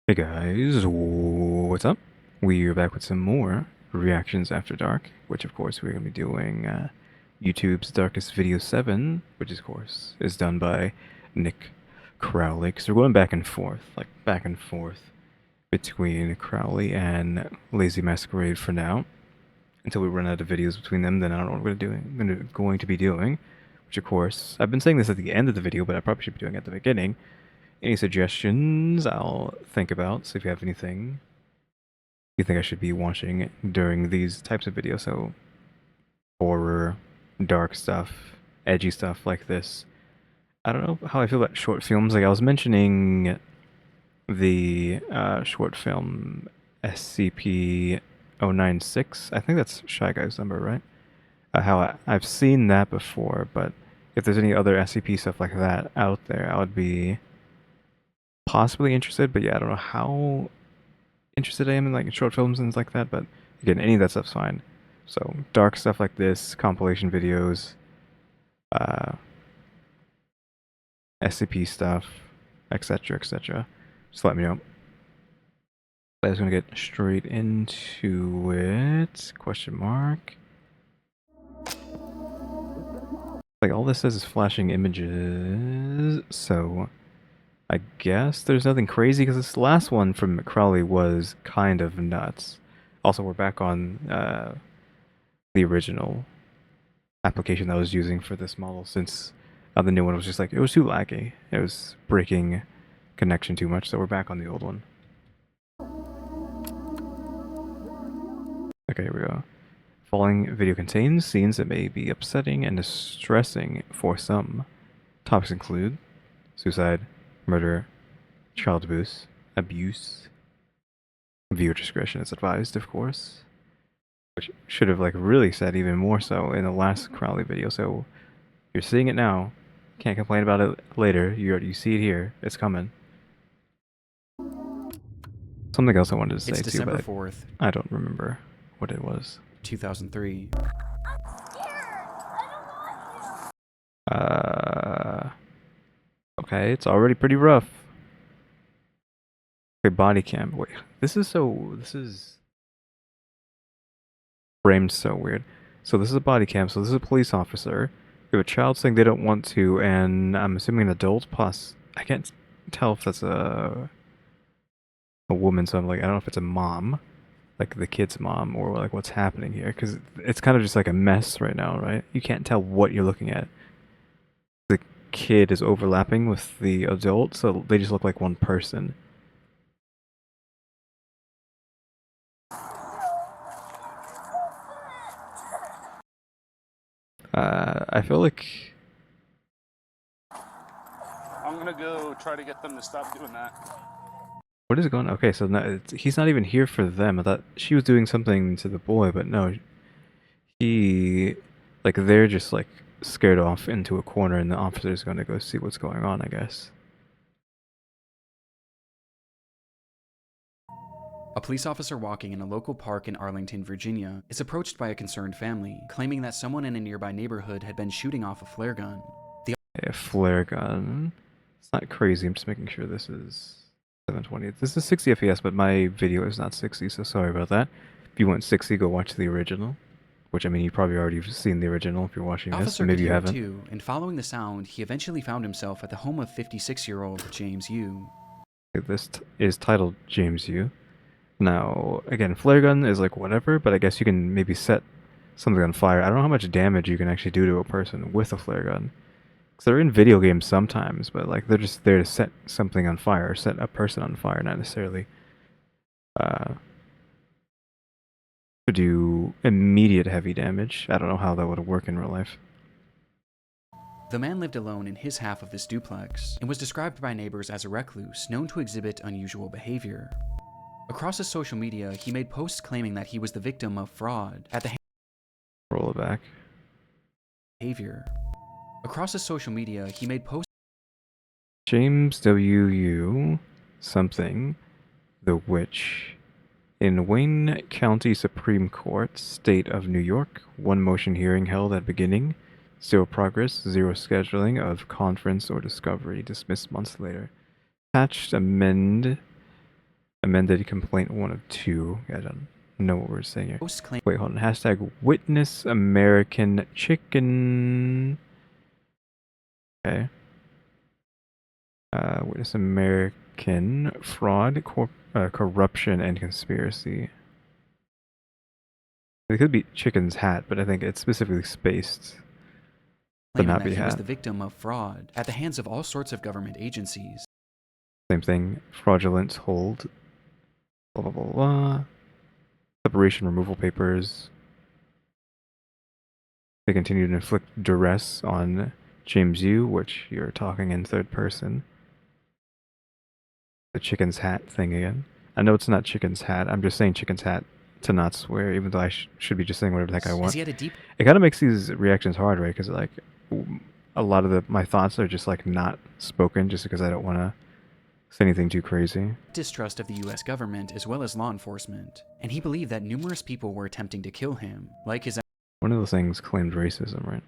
Hey guys, what's up? We're back with some more reactions after dark, which of course we're gonna be doing YouTube's Darkest Video 7, which of course is done by Nick Crowley. Because we're going back and forth, like back and forth between Crowley and Lazy Masquerade for now, until we run out of videos between them. Then I don't know what we're going to be doing. Which of course I've been saying this at the end of the video, but I probably should be doing it at the beginning. Any suggestions I'll think about, so if you have anything you think I should be watching during these types of videos, so horror, dark stuff, edgy stuff like this. I don't know how I feel about short films. Like I was mentioning the short film SCP-096. I think that's Shy Guy's number, right? I've seen that before, but if there's any other SCP stuff like that out there, I would be possibly interested, but yeah, I don't know how interested I am in like short films and things like that, but again, any of that stuff's fine. So dark stuff like this, compilation videos, uh, SCP stuff, etc., etc. Just let me know. But I was gonna get straight into it. Question mark. Like all this says is flashing images, so I guess there's nothing crazy because this last one from Crowley was kind of nuts. Also, we're back on the original application that I was using for this model since the new one was just like, it was too laggy. It was breaking connection too much, so we're back on the old one. Okay, here we go. Following video contains scenes that may be upsetting and distressing for some. Topics include suicide, murder, child abuse. Viewer discretion is advised, of course. Which should have like really said even more so in the last Crowley video. So you're seeing it now. Can't complain about it later. You see it here. It's coming. Something else I wanted to say It's too, December but 4th, I don't remember what it was. 2003. Uh, okay, it's already pretty rough. Okay, body cam. Wait, this is framed so weird. So this is a body cam. So this is a police officer. We have a child saying they don't want to, and I'm assuming an adult. Plus, I can't tell if that's a woman. So I'm like, I don't know if it's a mom, like the kid's mom, or like what's happening here, because it's kind of just like a mess right now, right? You can't tell what you're looking at. The kid is overlapping with the adult, so they just look like one person. I feel like I'm gonna go try to get them to stop doing that. what is going on? Okay, so now he's not even here for them. I thought she was doing something to the boy, but no, he like they're just like scared off into a corner, and the officer's gonna go see what's going on, I guess. A police officer walking in a local park in Arlington, Virginia, is approached by a concerned family, claiming that someone in a nearby neighborhood had been shooting off a flare gun. A flare gun. It's not crazy. I'm just making sure this is 720. This is 60 FPS, but my video is not 60, so sorry about that. If you want 60, go watch the original. Which, I mean, you probably already seen the original if you're watching The this, officer so could maybe you hear it haven't. too, and following the sound, he eventually found himself at the home of 56-year-old James Yu. This is titled James Yu. Now, again, flare gun is like whatever, but I guess you can maybe set something on fire. I don't know how much damage you can actually do to a person with a flare gun. Because they're in video games sometimes, but like they're just there to set something on fire, set a person on fire, not necessarily to do immediate heavy damage. I don't know how that would work in real life. The man lived alone in his half of this duplex, and was described by neighbors as a recluse known to exhibit unusual behavior. Across his social media, he made posts claiming that he was the victim of fraud at the Roll it back. behavior. Across his social media, he made posts James W.U. something, the witch. In Wayne County Supreme Court, State of New York, one motion hearing held at beginning, zero progress, zero scheduling of conference or discovery, dismissed months later. Attached amend Amended complaint 1 of 2. I don't know what we're saying here. Post claim Wait, hold on. Hashtag witness American chicken. Okay. Witness American fraud, corruption, and conspiracy. It could be chicken's hat, but I think it's specifically spaced. claiming not that be he was hat. the victim of fraud at the hands of all sorts of government agencies. Same thing. Fraudulent hold. Blah, blah, blah, blah. Separation removal papers. They continue to inflict duress on James Yu, which you're talking in third person. The chicken's hat thing again. I know it's not chicken's hat. I'm just saying chicken's hat to not swear, even though I should be just saying whatever the heck I As want. he had a deep It kind of makes these reactions hard, right? Because like a lot of my thoughts are just like not spoken, just because I don't want to say anything too crazy. distrust of the US government as well as law enforcement, and he believed that numerous people were attempting to kill him, like his One of those things claimed racism, right?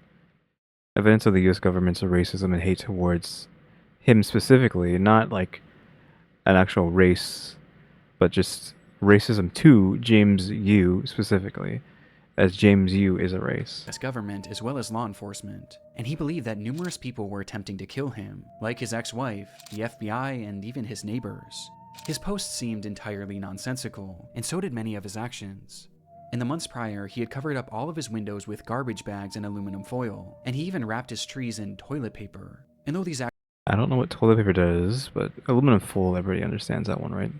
Evidence of the U.S. government's racism and hate towards him specifically, not like an actual race, but just racism to James Yu specifically, as James Yu is a race. government as well as law enforcement, and he believed that numerous people were attempting to kill him, like his ex-wife, the FBI, and even his neighbors. His posts seemed entirely nonsensical, and so did many of his actions. In the months prior, he had covered up all of his windows with garbage bags and aluminum foil, and he even wrapped his trees in toilet paper. And though these I don't know what toilet paper does, but aluminum foil, everybody understands that one, right?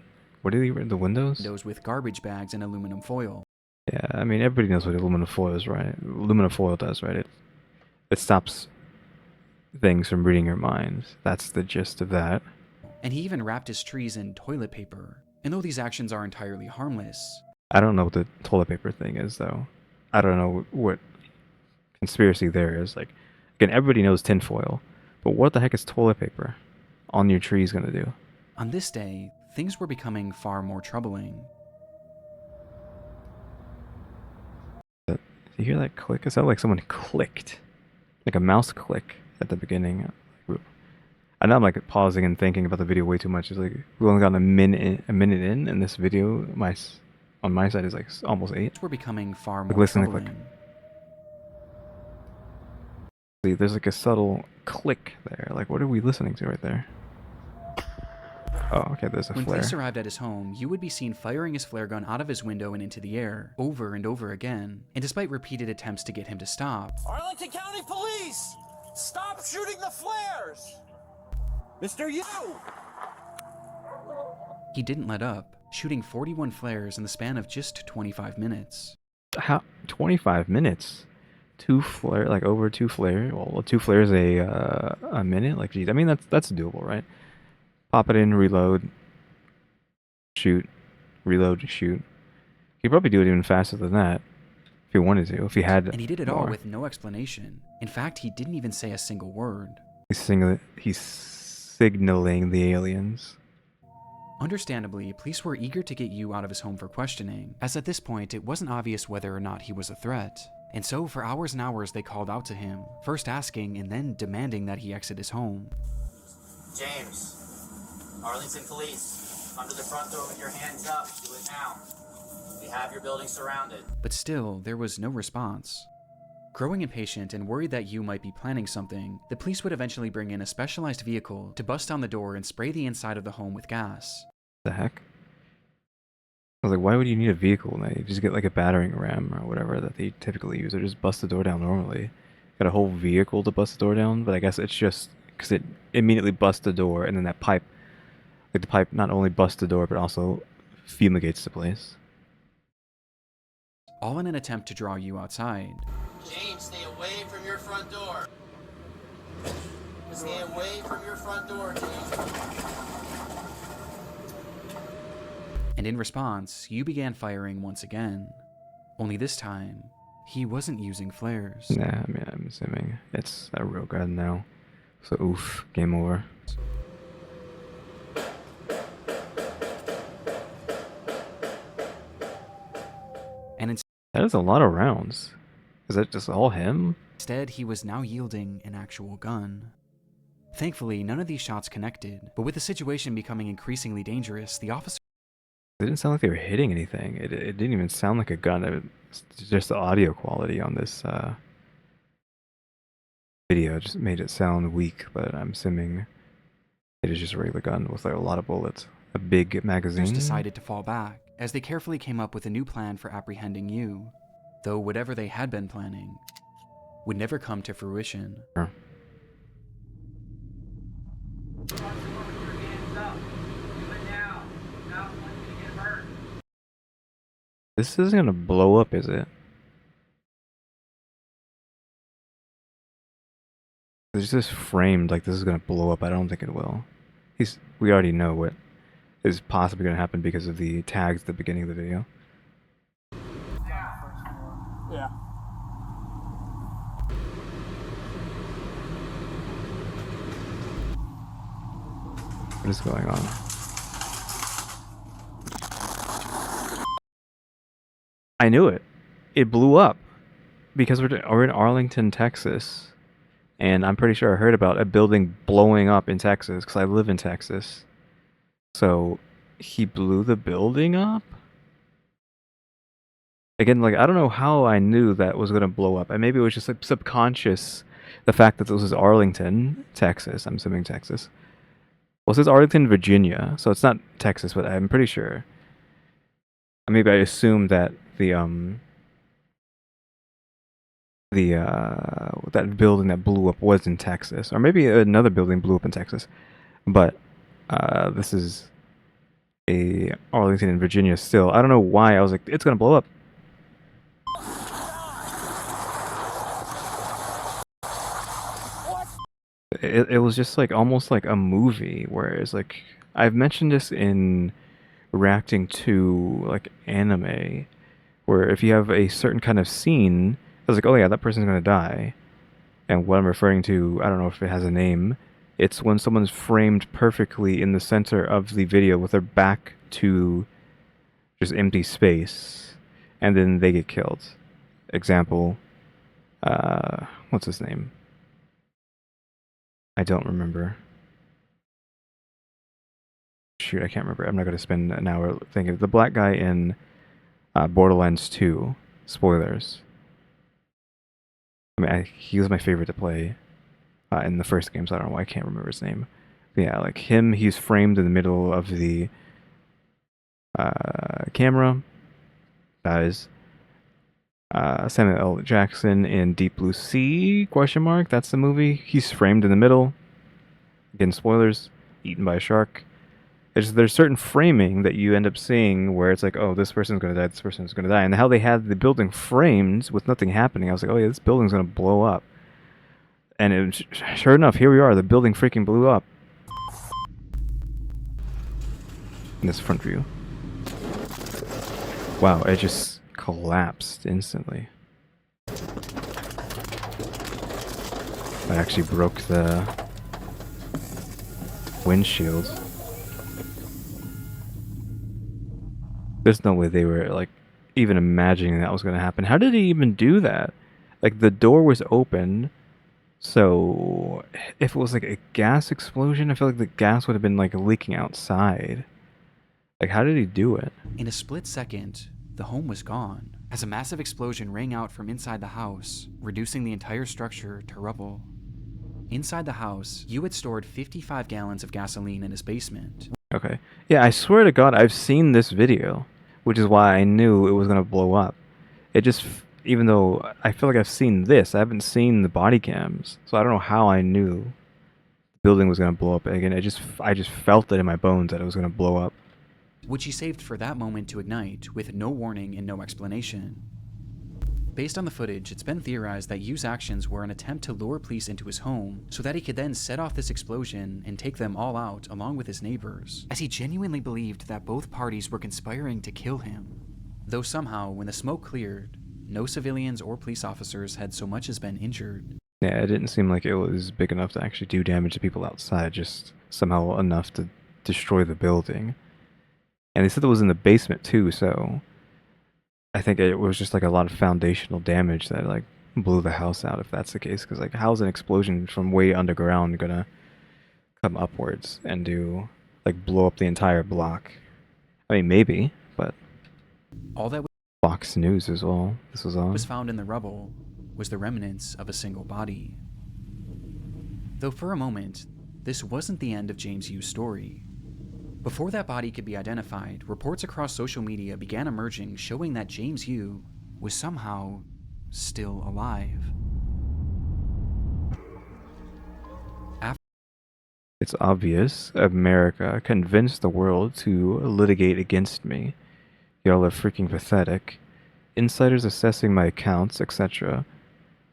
What do they, the windows? windows with garbage bags and aluminum foil. Yeah, I mean, everybody knows what aluminum foil is, right? Aluminum foil does, right? It stops things from reading your mind. That's the gist of that. And he even wrapped his trees in toilet paper. And though these actions are entirely harmless, I don't know what the toilet paper thing is, though. I don't know what conspiracy there is. Like, again, everybody knows tinfoil, but what the heck is toilet paper on your trees gonna do? on this day, things were becoming far more troubling. Do you hear that click? It sounded like someone clicked, like a mouse click at the beginning. I know I'm like pausing and thinking about the video way too much. It's like we only got a minute in, and this video, on my side is like almost 8. Things were becoming far Like, more listen to the troubling. See, there's like a subtle click there. Like, what are we listening to right there? Oh, okay, there's a When flare. police arrived at his home, you would be seen firing his flare gun out of his window and into the air, over and over again. And despite repeated attempts to get him to stop, Arlington County Police! Stop shooting the flares! Mr. Yu! he didn't let up, shooting 41 flares in the span of just 25 minutes. How 25 minutes? Over 2 flare. Well, 2 flares a minute. Like, geez, I mean that's doable, right? Pop it in, reload, shoot, reload, shoot. He'd probably do it even faster than that if he wanted to. If he had, And he did it more. all with no explanation. In fact, he didn't even say a single word. He's signaling the aliens. Understandably, police were eager to get Yu out of his home for questioning, as at this point it wasn't obvious whether or not he was a threat. And so for hours and hours they called out to him, first asking and then demanding that he exit his home. James, Arlington Police, come to the front door with your hands up. Do it now. We have your building surrounded. But still, there was no response. Growing impatient and worried that Yu might be planning something, the police would eventually bring in a specialized vehicle to bust down the door and spray the inside of the home with gas. The heck? I was like, why would you need a vehicle now? You just get like a battering ram or whatever that they typically use, or just bust the door down normally. Got a whole vehicle to bust the door down, but I guess it's just because it immediately busts the door, and then that pipe, like the pipe not only busts the door, but also fumigates the place. All in an attempt to draw Yu outside. James, stay away from your front door. Stay away from your front door, James. And in response, Yu began firing once again. Only this time, he wasn't using flares. Nah, I mean, I'm assuming it's a real gun now. So oof, game over. And That is a lot of rounds. Is that just all him? instead, he was now yielding an actual gun. Thankfully, none of these shots connected, but with the situation becoming increasingly dangerous, the officer It didn't sound like they were hitting anything. It didn't even sound like a gun. It's just the audio quality on this video just made it sound weak, but I'm assuming it is just a regular gun with like a lot of bullets. A big magazine. Decided to fall back, as they carefully came up with a new plan for apprehending you, though whatever they had been planning would never come to fruition. Sure. This isn't gonna blow up, is it? It's just framed like this is gonna blow up. I don't think it will. We already know what is possibly gonna happen because of the tags at the beginning of the video. Yeah. What is going on? I knew it. It blew up because we're in Arlington, Texas, and I'm pretty sure I heard about a building blowing up in Texas because I live in Texas. So he blew the building up? Again, like, I don't know how I knew that was going to blow up. And maybe it was just like subconscious, the fact that this is Arlington, Texas. I'm assuming Texas. Well, it says Arlington, Virginia, so it's not Texas, but I'm pretty sure. Maybe I assumed that that building that blew up was in Texas, or maybe another building blew up in Texas, but this is a Arlington in Virginia still. I don't know why I was like, it's gonna blow up. It was just like almost like a movie, whereas like I've mentioned this in reacting to like anime, where if you have a certain kind of scene, I was like, oh yeah, that person's gonna die. And what I'm referring to, I don't know if it has a name, it's when someone's framed perfectly in the center of the video with their back to just empty space, and then they get killed. Example, what's his name? I don't remember. Shoot, I can't remember. I'm not going to spend an hour thinking. The black guy in Borderlands 2. Spoilers. I mean, he was my favorite to play in the first game, so I don't know why I can't remember his name. But yeah, like him, he's framed in the middle of the camera. Dies. Samuel L. Jackson in Deep Blue Sea, ? That's the movie. He's framed in the middle. Again, spoilers. Eaten by a shark. There's certain framing that you end up seeing where it's like, oh, this person's gonna die, this person's gonna die. And how they had the building framed with nothing happening, I was like, oh yeah, this building's gonna blow up. And sure enough, here we are, the building freaking blew up. In this front view. Wow, it just collapsed instantly. I actually broke the windshield. There's no way they were like even imagining that was going to happen. How did he even do that? Like the door was open, so if it was like a gas explosion, I feel like the gas would have been like leaking outside. Like how did he do it? In a split second, the home was gone, as a massive explosion rang out from inside the house, reducing the entire structure to rubble. Inside the house, Yu had stored 55 gallons of gasoline in his basement. Okay. Yeah, I swear to God, I've seen this video, which is why I knew it was going to blow up. It just, even though I feel like I've seen this, I haven't seen the body cams, so I don't know how I knew the building was going to blow up. Again, I just felt it in my bones that it was going to blow up. Which he saved for that moment to ignite, with no warning and no explanation. Based on the footage, it's been theorized that Yu's actions were an attempt to lure police into his home, so that he could then set off this explosion and take them all out along with his neighbors, as he genuinely believed that both parties were conspiring to kill him. Though somehow, when the smoke cleared, no civilians or police officers had so much as been injured. Yeah, it didn't seem like it was big enough to actually do damage to people outside, just somehow enough to destroy the building. And they said it was in the basement too, so I think it was just like a lot of foundational damage that like blew the house out, if that's the case. Because like, how's an explosion from way underground gonna come upwards and do like blow up the entire block? I mean, maybe, but All that Fox News as well. This was on. was found in the rubble was the remnants of a single body. Though for a moment, this wasn't the end of James Yu's story. Before that body could be identified, reports across social media began emerging showing that James Yu was somehow still alive. It's obvious America convinced the world to litigate against me. Y'all are freaking pathetic. Insiders assessing my accounts, etc.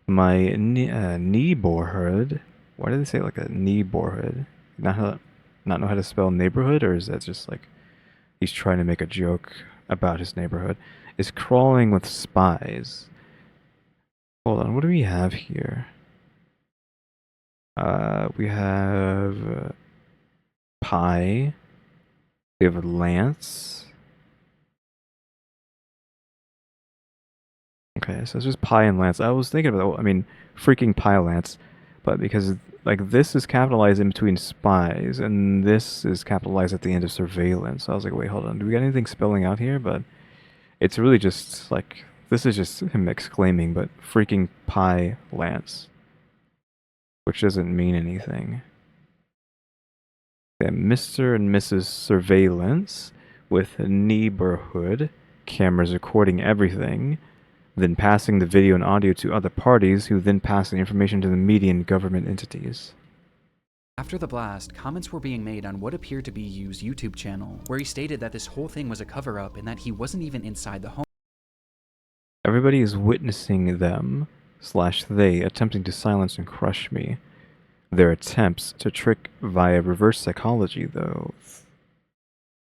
My neighborhood. Why do they say like a neighborhood? Not know how to spell neighborhood, or is that just like he's trying to make a joke about his neighborhood? Is crawling with spies. Hold on, what do we have here? We have Pi. We have Lance. Okay, so it's just Pi and Lance. I was thinking about, I mean, freaking Pi Lance, but because like this is capitalized in between spies, and this is capitalized at the end of surveillance. So I was like, wait, hold on, do we got anything spelling out here? But it's really just like this is just him exclaiming, but freaking Pi Lance, which doesn't mean anything. Yeah, Mr. and Mrs. Surveillance with neighborhood cameras recording everything, then passing the video and audio to other parties who then pass the information to the media and government entities. After the blast, comments were being made on what appeared to be Yu's YouTube channel, where he stated that this whole thing was a cover-up and that he wasn't even inside the home. Everybody is witnessing them/they attempting to silence and crush me. Their attempts to trick via reverse psychology, though,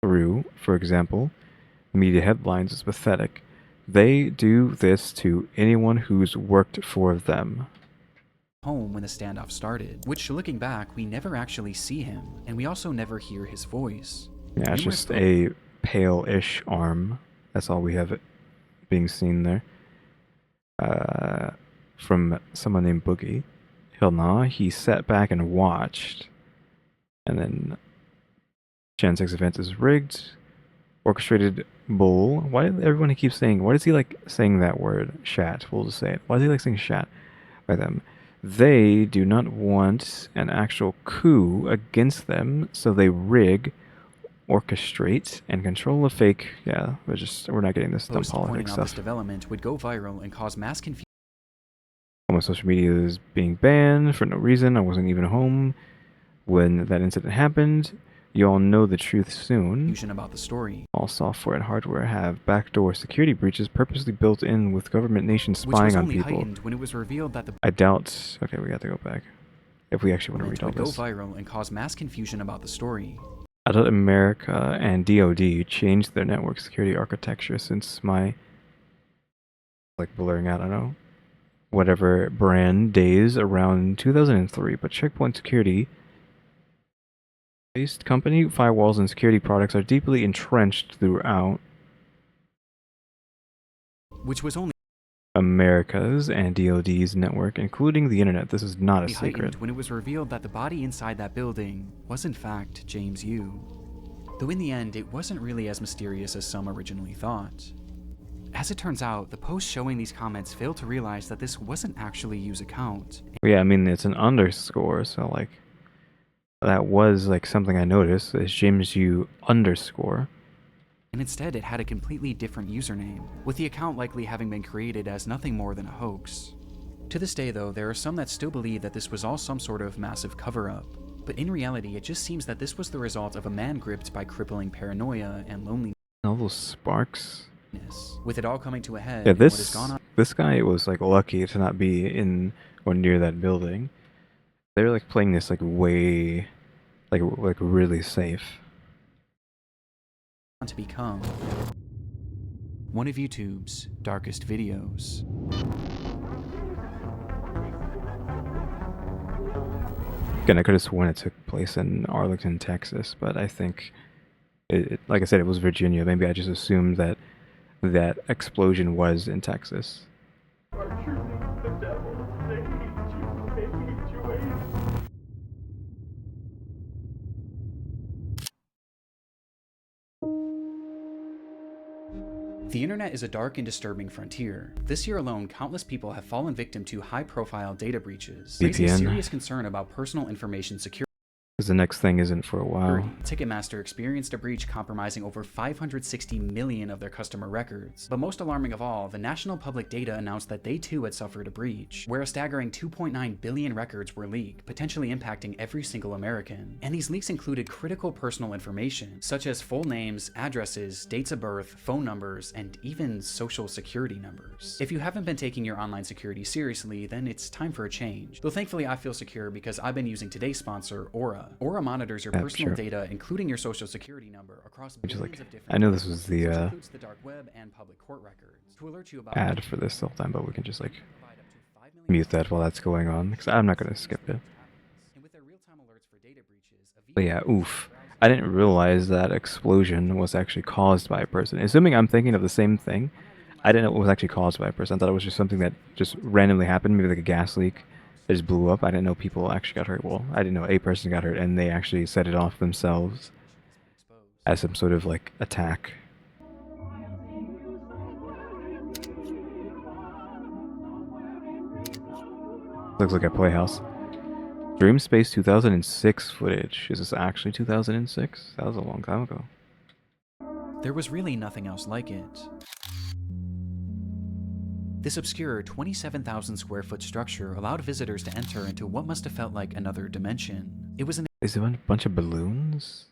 through, for example, media headlines is pathetic. They do this to anyone who's worked for them. Home when the standoff started, which looking back, we never actually see him, and we also never hear his voice. Yeah, it's just a pale-ish arm. That's all we have it being seen there. From someone named Boogie. Hilna, he sat back and watched. And then Chansek's event is rigged. Orchestrated bull. Why everyone keeps saying, why does he like saying that word? Shat. We'll just say it. Why does he like saying shat by them? They do not want an actual coup against them, so they rig, orchestrate, and control a fake. Yeah, we're not getting this dumb politics stuff. This development would go viral and cause mass confusion. My social media is being banned for no reason. I wasn't even home when that incident happened. You all know the truth soon. About the story. All software and hardware have backdoor security breaches purposely built in with government nations spying on people. When it was revealed that I doubt. Okay, we got to go back. If we actually want to read all this. Go viral and cause mass confusion about the story. I thought America and DoD changed their network security architecture since my like blurring out. I don't know. Whatever brand days around 2003, but Checkpoint Security based company firewalls and security products are deeply entrenched throughout which was only America's and DoD's network, including the internet. This is not a secret. When it was revealed that the body inside that building was in fact James Yu. Though in the end, it wasn't really as mysterious as some originally thought. As it turns out, the post showing these comments failed to realize that this wasn't actually Yu's account. Yeah, I mean, it's an underscore, so like, that was like something I noticed, is James Yu underscore. And instead it had a completely different username, with the account likely having been created as nothing more than a hoax. To this day though, there are some that still believe that this was all some sort of massive cover-up, but in reality it just seems that this was the result of a man gripped by crippling paranoia and loneliness. All those sparks. With it all coming to a head, yeah, this guy was like lucky to not be in or near that building. They're like playing this like way, like really safe. To become one of YouTube's darkest videos. Again, I could have sworn it took place in Arlington, Texas, but I think, like I said, it was Virginia. Maybe I just assumed that that explosion was in Texas. The internet is a dark and disturbing frontier. This year alone, countless people have fallen victim to high-profile data breaches, raising VPN. serious concern about personal information security. Because the next thing isn't for a while. Ticketmaster experienced a breach compromising over 560 million of their customer records. But most alarming of all, the National Public Data announced that they too had suffered a breach, where a staggering 2.9 billion records were leaked, potentially impacting every single American. And these leaks included critical personal information, such as full names, addresses, dates of birth, phone numbers, and even social security numbers. If you haven't been taking your online security seriously, then it's time for a change. Though thankfully I feel secure because I've been using today's sponsor, Aura. Aura monitors your personal data, including your social security number, across billions of different. I know this was the includes the dark web and public court records to alert you about ad for this the whole time, but we can just like mute that while that's going on because I'm not gonna skip it. And with their real-time alerts for data breaches, But yeah, oof. I didn't realize that explosion was actually caused by a person. Assuming I'm thinking of the same thing, I didn't know it was actually caused by a person. I thought it was just something that just randomly happened, maybe like a gas leak. It just blew up. I didn't know people actually got hurt. Well, I didn't know a person got hurt and they actually set it off themselves as some sort of like attack. Looks like a playhouse. Dream Space 2006 footage. Is this actually 2006? That was a long time ago. there was really nothing else like it. This obscure 27,000 square foot structure allowed visitors to enter into what must have felt like another dimension. It was an Is it a bunch of balloons?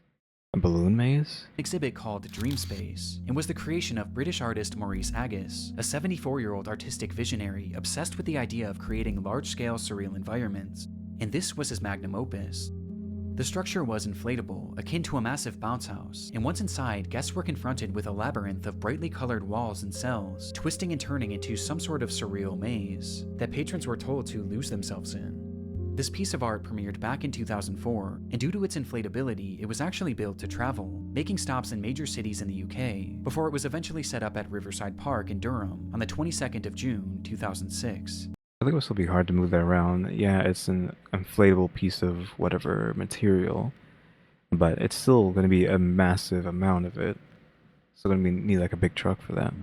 A balloon maze? exhibit called Dream Space, and was the creation of British artist Maurice Agus, a 74-year-old artistic visionary obsessed with the idea of creating large-scale surreal environments, and this was his magnum opus. The structure was inflatable, akin to a massive bounce house, and once inside, guests were confronted with a labyrinth of brightly colored walls and cells, twisting and turning into some sort of surreal maze that patrons were told to lose themselves in. This piece of art premiered back in 2004, and due to its inflatability, it was actually built to travel, making stops in major cities in the UK, before it was eventually set up at Riverside Park in Durham on the 22nd of June, 2006. I think it will still be hard to move that around. Yeah, it's an inflatable piece of whatever material, but it's still going to be a massive amount of it. So going to need like a big truck for that.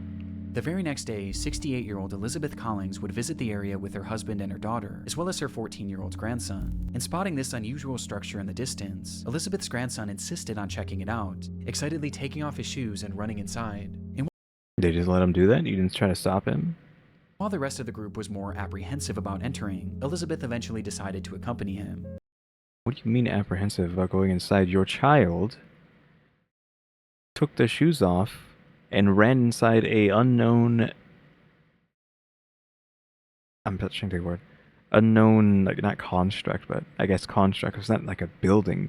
The very next day, 68-year-old Elizabeth Collings would visit the area with her husband and her daughter, as well as her 14-year-old grandson. And spotting this unusual structure in the distance, Elizabeth's grandson insisted on checking it out, excitedly taking off his shoes and running inside. And They just let him do that? You didn't try to stop him? while the rest of the group was more apprehensive about entering, Elizabeth eventually decided to accompany him. What do you mean apprehensive about going inside? Your child took their shoes off and ran inside a unknown... I'm not trying to think of the word. Unknown, like not construct, but I guess construct. It's not like a building.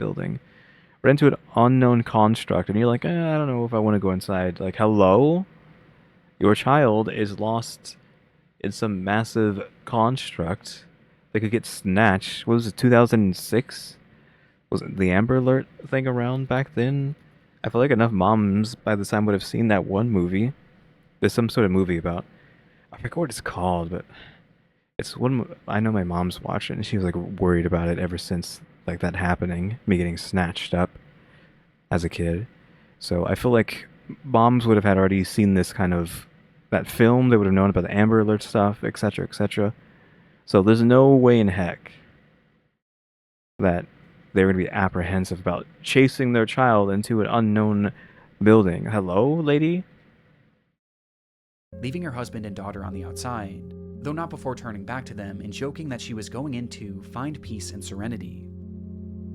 Ran into an unknown construct and you're like, I don't know if I want to go inside. Like, hello? Your child is lost in some massive construct that could get snatched. What was it, 2006? Was it the Amber Alert thing around back then? I feel like enough moms by the time would have seen that one movie. There's some sort of movie about, I forget what it's called, but it's one, I know my mom's watched it and she was like worried about it ever since like that happening, me getting snatched up as a kid. So I feel like moms would have had already seen this kind of, that film, they would have known about the Amber Alert stuff, etc., etc. So there's no way in heck that they're going to be apprehensive about chasing their child into an unknown building. Hello, lady? Leaving her husband and daughter on the outside, though not before turning back to them and joking that she was going in to find peace and serenity.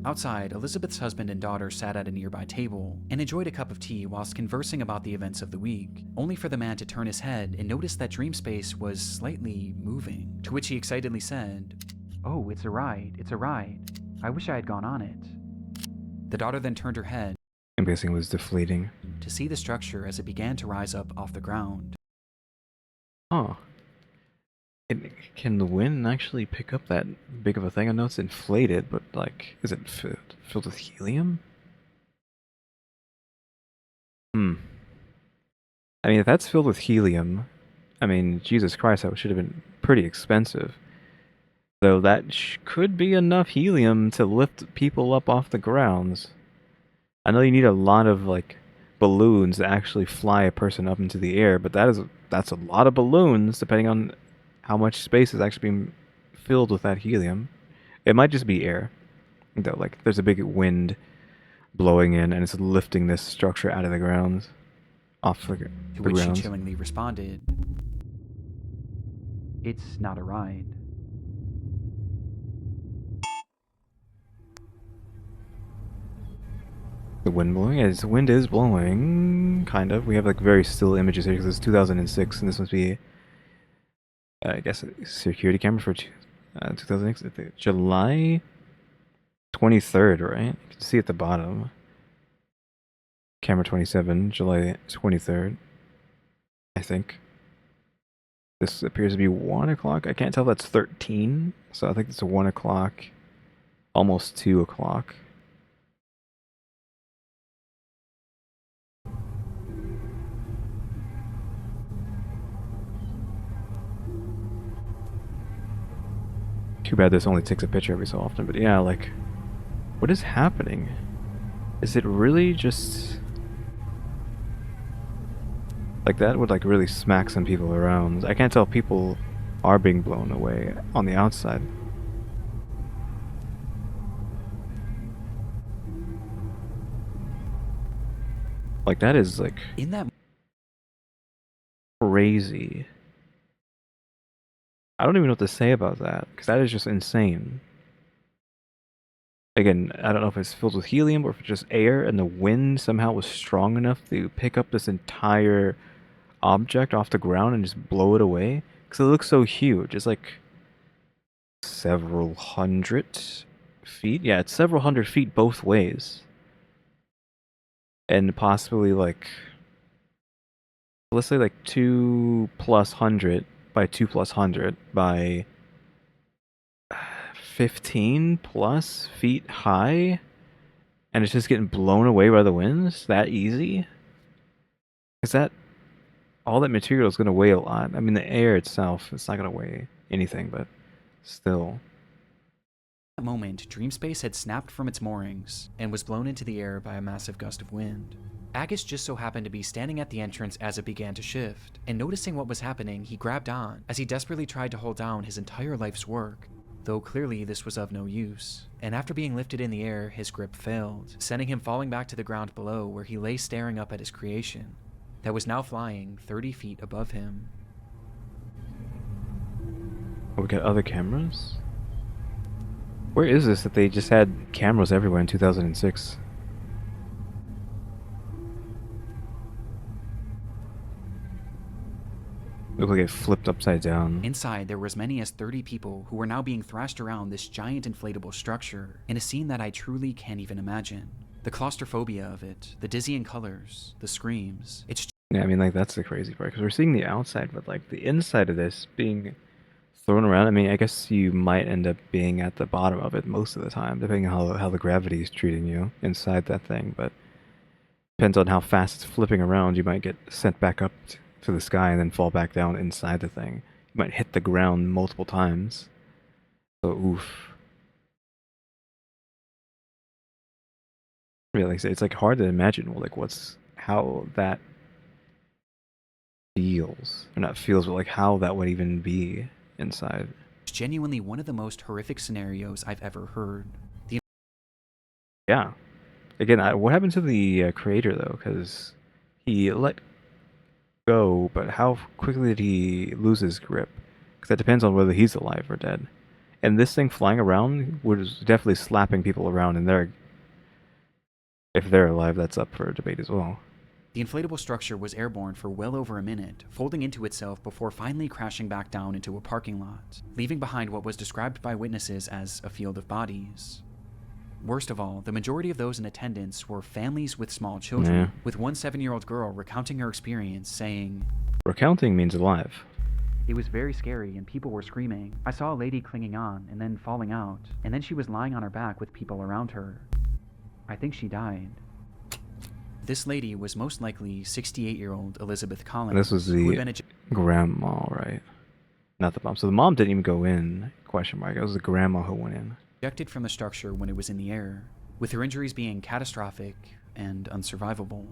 Outside, Elizabeth's husband and daughter sat at a nearby table and enjoyed a cup of tea whilst conversing about the events of the week, only for the man to turn his head and notice that Dream Space was slightly moving, to which he excitedly said, "Oh, it's a ride, it's a ride. I wish I had gone on it." The daughter then turned her head I'm guessing it was deflating. to see the structure as it began to rise up off the ground. Huh. Can the wind actually pick up that big of a thing? I know it's inflated, but like, is it filled with helium? I mean, if that's filled with helium, I mean, Jesus Christ, that should have been pretty expensive. Though that could be enough helium to lift people up off the grounds. I know you need a lot of, like, balloons that actually fly a person up into the air, but that's a lot of balloons depending on how much space is actually being filled with that helium. It might just be air. Though, like, there's a big wind blowing in, and it's lifting this structure out of the ground, off the To ground. which she chillingly responded, "It's not a ride." The wind blowing? Yeah, the wind is blowing, kind of. We have like very still images here because it's 2006, and this must be, I guess, a security camera for 2006. July 23rd, right? You can see at the bottom. Camera 27, July 23rd, I think. This appears to be 1 o'clock. I can't tell if that's 13, so I think it's 1 o'clock, almost 2 o'clock. Too bad this only takes a picture every so often, but yeah, like, what is happening? Is it really just... like, that would, like, really smack some people around. I can't tell if people are being blown away on the outside. Like, that is, like, In that crazy. I don't even know what to say about that, because that is just insane. Again, I don't know if it's filled with helium or if it's just air, and the wind somehow was strong enough to pick up this entire object off the ground and just blow it away. Because it looks so huge. It's like several hundred feet. Yeah, it's several hundred feet both ways. And possibly like, let's say like 2 plus 100 by 2 plus 100 by 15 plus feet high, and it's just getting blown away by the winds that easy? Is that all that material is going to weigh a lot? I mean, the air itself, it's not going to weigh anything, but still. At that moment, Dreamspace had snapped from its moorings and was blown into the air by a massive gust of wind. Agus just so happened to be standing at the entrance as it began to shift, and noticing what was happening, he grabbed on as he desperately tried to hold down his entire life's work. Though clearly this was of no use, and after being lifted in the air, his grip failed, sending him falling back to the ground below where he lay staring up at his creation that was now flying 30 feet above him. Oh, we got other cameras? Where is this that they just had cameras everywhere in 2006? Looked like it flipped upside down. Inside, there were as many as 30 people who were now being thrashed around this giant inflatable structure in a scene that I truly can't even imagine. The claustrophobia of it, the dizzying colors, the screams. It's Yeah, I mean, like, that's the crazy part, because we're seeing the outside, but, like, the inside of this being thrown around, I mean, I guess you might end up being at the bottom of it most of the time, depending on how the gravity is treating you inside that thing, but depends on how fast it's flipping around, you might get sent back up to the sky and then fall back down inside the thing. You might hit the ground multiple times. So, oof. Yeah, like I said, it's, like, hard to imagine, like, how that feels, or not feels, but like how that would even be inside. genuinely one of the most horrific scenarios I've ever heard. Yeah. Again, what happened to the creator though? Because he let go, but how quickly did he lose his grip? Because that depends on whether he's alive or dead. And this thing flying around was definitely slapping people around, and if they're alive, that's up for debate as well. The inflatable structure was airborne for well over a minute, folding into itself before finally crashing back down into a parking lot, leaving behind what was described by witnesses as a field of bodies. Worst of all, the majority of those in attendance were families with small children, with one 7-year-old girl recounting her experience, saying, "Recounting means alive." "It was very scary and people were screaming. I saw a lady clinging on and then falling out, and then she was lying on her back with people around her. I think she died." This lady was most likely 68-year-old Elizabeth Collins. And this was who had been the grandma, right? Not the mom. So the mom didn't even go in, question mark. It was the grandma who went in. ejected from the structure when it was in the air, with her injuries being catastrophic and unsurvivable.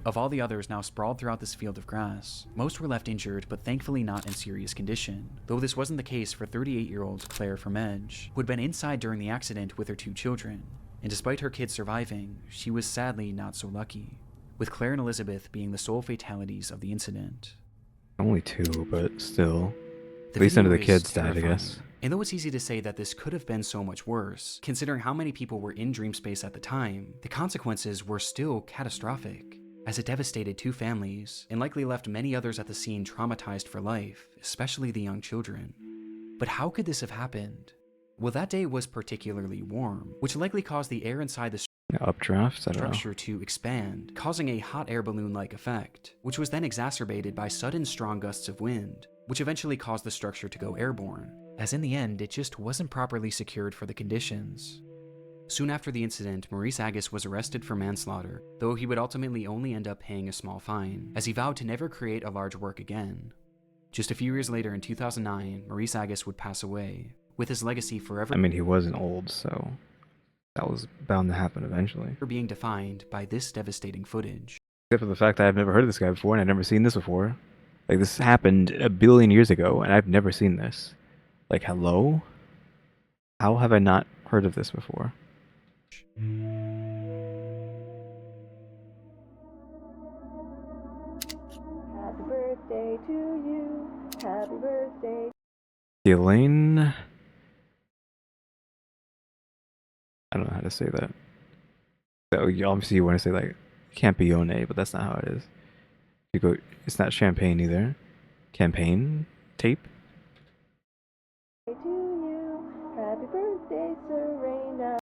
Of all the others now sprawled throughout this field of grass, most were left injured but thankfully not in serious condition, though this wasn't the case for 38-year-old Claire Fromage, who had been inside during the accident with her 2 children, and despite her kids surviving, she was sadly not so lucky, with Claire and Elizabeth being the sole fatalities of the incident. Only 2, but still. The At least none of the video is kids died, I terrifying. guess. And though it's easy to say that this could have been so much worse, considering how many people were in Dreamspace at the time, the consequences were still catastrophic, as it devastated 2 families, and likely left many others at the scene traumatized for life, especially the young children. But how could this have happened? Well, that day was particularly warm, which likely caused the air inside the Updrafts? I don't know. structure to expand, causing a hot air balloon-like effect, which was then exacerbated by sudden strong gusts of wind, which eventually caused the structure to go airborne, as in the end it just wasn't properly secured for the conditions. Soon after the incident, Maurice Agus was arrested for manslaughter, though he would ultimately only end up paying a small fine, as he vowed to never create a large work again. Just a few years later in 2009, Maurice Agus would pass away, with his legacy forever I mean, he wasn't old, so that was bound to happen eventually. being defined by this devastating footage. Except for the fact that I've never heard of this guy before and I've never seen this before. Like, this happened a billion years ago and I've never seen this. Like, hello? How have I not heard of this before? Happy birthday to you. Happy birthday. Elaine? I don't know how to say that. So, obviously you want to say, like, Campione, but that's not how it is. You go, it's not champagne either. Campaign? Tape? To you. Happy birthday, Serena.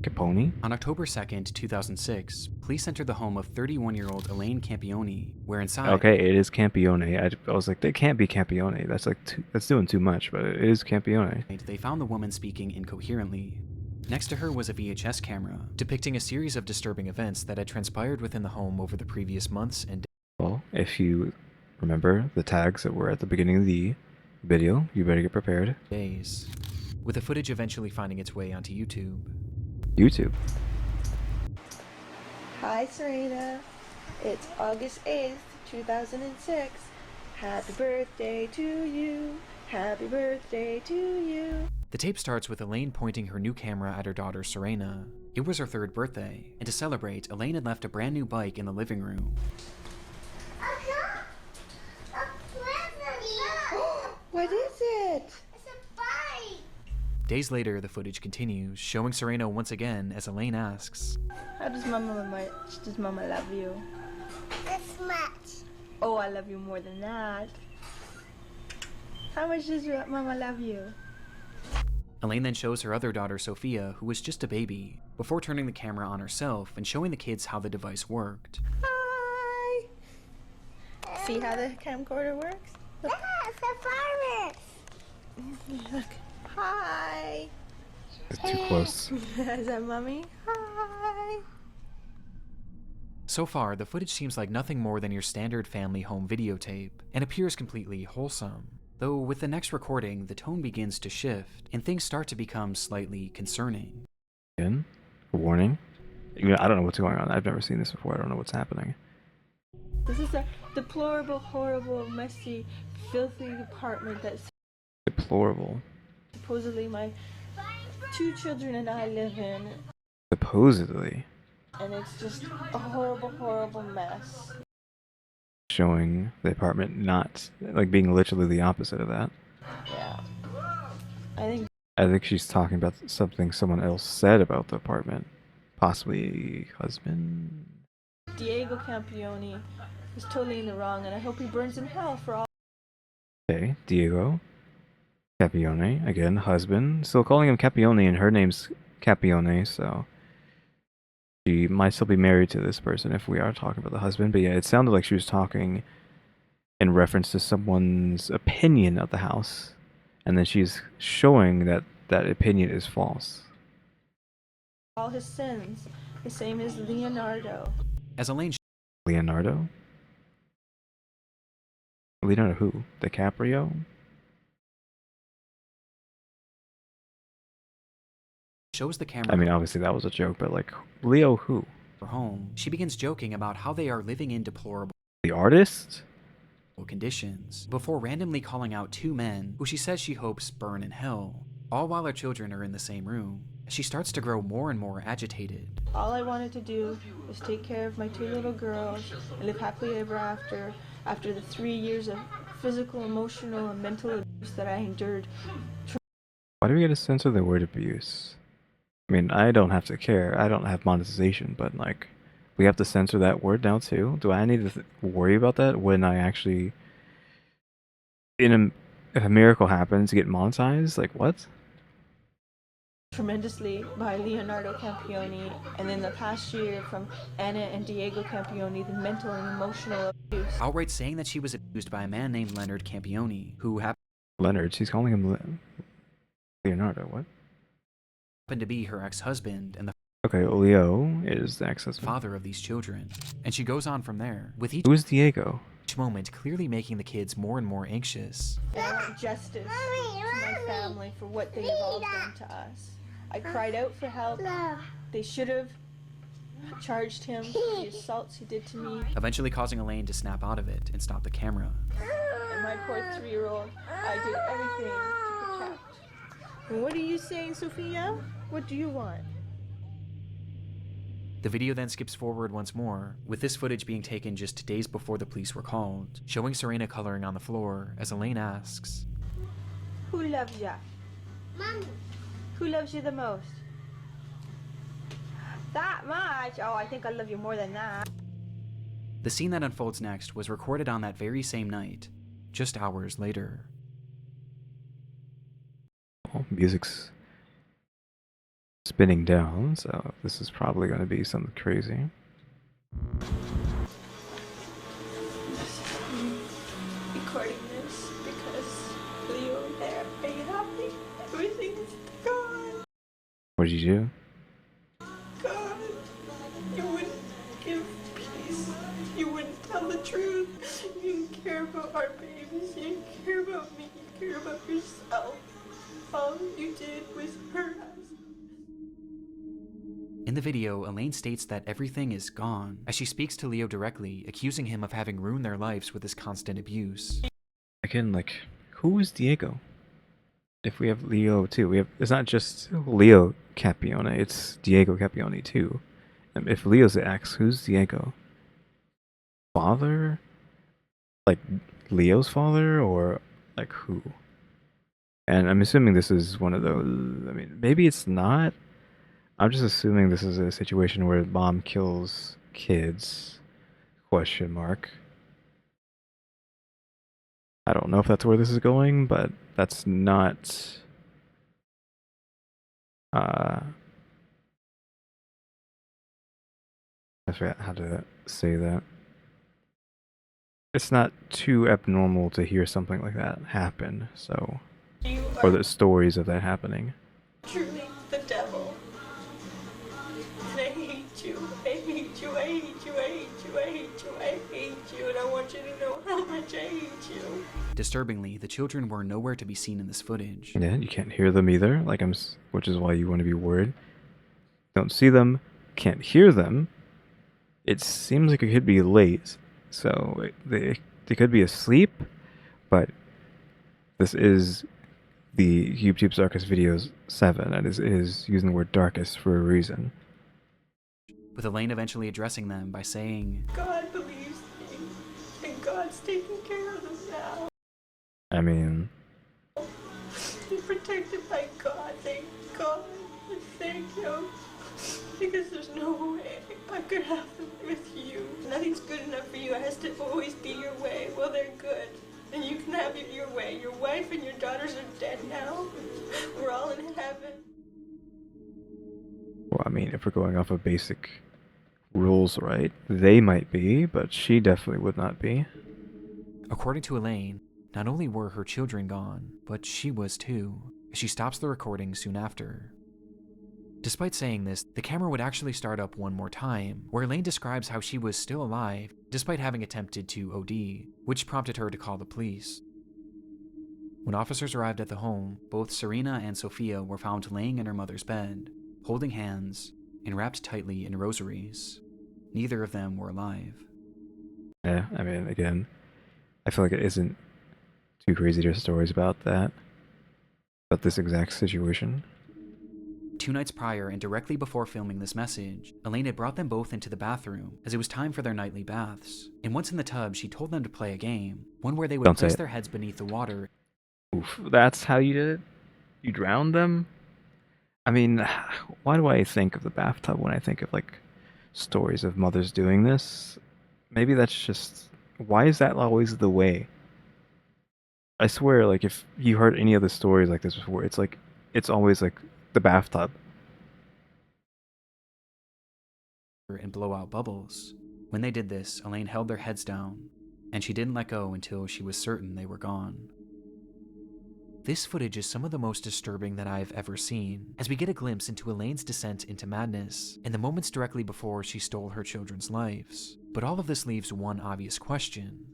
Capone? On October 2nd, 2006, police entered the home of 31-year-old Elaine Campione, where inside Okay, it is Campione. I was like, that can't be Campione. That's like that's doing too much, but it is Campione. they found the woman speaking incoherently. Next to her was a VHS camera, depicting a series of disturbing events that had transpired within the home over the previous months and Well, if you remember the tags that were at the beginning of the video, you better get prepared. days, with the footage eventually finding its way onto YouTube. YouTube. Hi, Serena. It's August 8th, 2006. Happy birthday to you. Happy birthday to you. The tape starts with Elaine pointing her new camera at her daughter Serena. It was her 3rd birthday, and to celebrate, Elaine had left a brand new bike in the living room. What is it? It's a bike! Days later, the footage continues, showing Serena once again as Elaine asks, How does Mama love you? This much. Oh, I love you more than that. How much does Mama love you? Elaine then shows her other daughter Sophia, who was just a baby, before turning the camera on herself and showing the kids how the device worked. Hi. See how the camcorder works? Look. It's a virus. Look. Hi. It's too close. Is that Mommy? Hi. So far, the footage seems like nothing more than your standard family home videotape, and appears completely wholesome. Though with the next recording, the tone begins to shift, and things start to become slightly concerning. Again, a warning. I don't know what's going on. I've never seen this before. I don't know what's happening. This is a deplorable, horrible, messy, filthy apartment that Deplorable. supposedly my 2 children and I live in. Supposedly. And it's just a horrible, horrible mess. Showing the apartment not, like, being literally the opposite of that. Yeah. I think she's talking about something someone else said about the apartment. Possibly husband? Diego Campione is totally in the wrong, and I hope he burns in hell for all. Okay, Diego. Capione, again, husband. Still calling him Capione, and her name's Capione, so she might still be married to this person if we are talking about the husband. But yeah, it sounded like she was talking in reference to someone's opinion of the house, and then she's showing that that opinion is false. All his sins, the same as Leonardo. As Elaine Leonardo? Leonardo who? DiCaprio? shows the camera. I mean, obviously that was a joke, but like, Leo who? her home, she begins joking about how they are living in deplorable The artist? conditions, before randomly calling out two men who she says she hopes burn in hell, all while her children are in the same room. She starts to grow more and more agitated. All I wanted to do was take care of my two little girls and live happily ever after the 3 years of physical, emotional, and mental abuse that I endured. Why do we gotta censor the word abuse? I mean, I don't have to care. I don't have monetization, but like, we have to censor that word now too? Do I need to worry about that when I actually, if a miracle happens, get monetized? Like, what? Tremendously by Leonardo Campioni, and then the past year from Anna and Diego Campioni, the mental and emotional abuse. Outright saying that she was abused by a man named Leonard Campioni, who happened Leonard, she's calling him Leonardo, what? to be her ex-husband and the Okay, Leo is the ex-husband. father of these children. And she goes on from there, with each Who's Diego? moment clearly making the kids more and more anxious. And I want justice to my family for what they have all done to us. I cried out for help. They should have charged him for the assaults he did to me. Eventually causing Elaine to snap out of it and stop the camera. And my poor 3-year-old, I did everything to protect. And what are you saying, Sophia? What do you want? The video then skips forward once more, with this footage being taken just days before the police were called, showing Serena coloring on the floor as Elaine asks, Who loves ya? Mommy. Who loves you the most? That much? Oh, I think I love you more than that. The scene that unfolds next was recorded on that very same night, just hours later. Oh, music's spinning down, so this is probably going to be something crazy. Recording this because Leo and there, are you happy? Everything's gone. What did you do? God, you wouldn't give peace. You wouldn't tell the truth. You didn't care about our babies. You didn't care about me. You cared about yourself. All you did was hurt us. In the video, Elaine states that everything is gone, as she speaks to Leo directly, accusing him of having ruined their lives with his constant abuse. Again, like, who is Diego? If we have Leo too, it's not just Leo Capione, it's Diego Capione too. If Leo's the ex, who's Diego? Father? Like, Leo's father, or like who? And I'm assuming this is one of those, I mean, maybe it's not. I'm just assuming this is a situation where mom kills kids, question mark. I don't know if that's where this is going, but that's not, I forgot how to say that. It's not too abnormal to hear something like that happen, so, You or are the stories of that happening. truly the devil. And I hate you. I hate you. I hate you. I hate you. I hate you. I hate you. And I want you to know how much I hate you. Disturbingly, the children were nowhere to be seen in this footage. Yeah, you can't hear them either, like which is why you want to be worried. Don't see them, can't hear them. It seems like it could be late, so they could be asleep, but this is the YouTube's Darkest Videos 7, and it is using the word darkest for a reason. With Elaine eventually addressing them by saying, God believes me. And God's taking care of them now. I mean, You're protected by God. Thank God. Thank Him. Because there's no way I could have them with you. Nothing's good enough for you. It has to always be your way. Well, they're good. And you can have it your way. Your wife and your daughters are dead now. We're all in heaven. well, I mean, if we're going off of basic rules, right, they might be, but she definitely would not be. according to Elaine, not only were her children gone, but she was too, as she stops the recording soon after. Despite saying this, the camera would actually start up one more time, where Elaine describes how she was still alive, despite having attempted to OD, which prompted her to call the police. When officers arrived at the home, both Serena and Sophia were found laying in her mother's bed, holding hands, and wrapped tightly in rosaries. Neither of them were alive. Yeah, I mean, again, I feel like it isn't too crazy to hear stories about this exact situation. 2 nights prior and directly before filming this message, Elaine had brought them both into the bathroom as it was time for their nightly baths. And once in the tub, she told them to play a game, one where they would Don't say place it. their heads beneath the water. Oof, that's how you did it? You drowned them? I mean, why do I think of the bathtub when I think of, like, stories of mothers doing this? Maybe that's just... Why is that always the way? I swear, like, if you heard any other stories like this before, it's like, it's always, like, the bathtub. And blow out bubbles. When they did this, Elaine held their heads down, and she didn't let go until she was certain they were gone. This footage is some of the most disturbing that I've ever seen, as we get a glimpse into Elaine's descent into madness in the moments directly before she stole her children's lives. But all of this leaves one obvious question.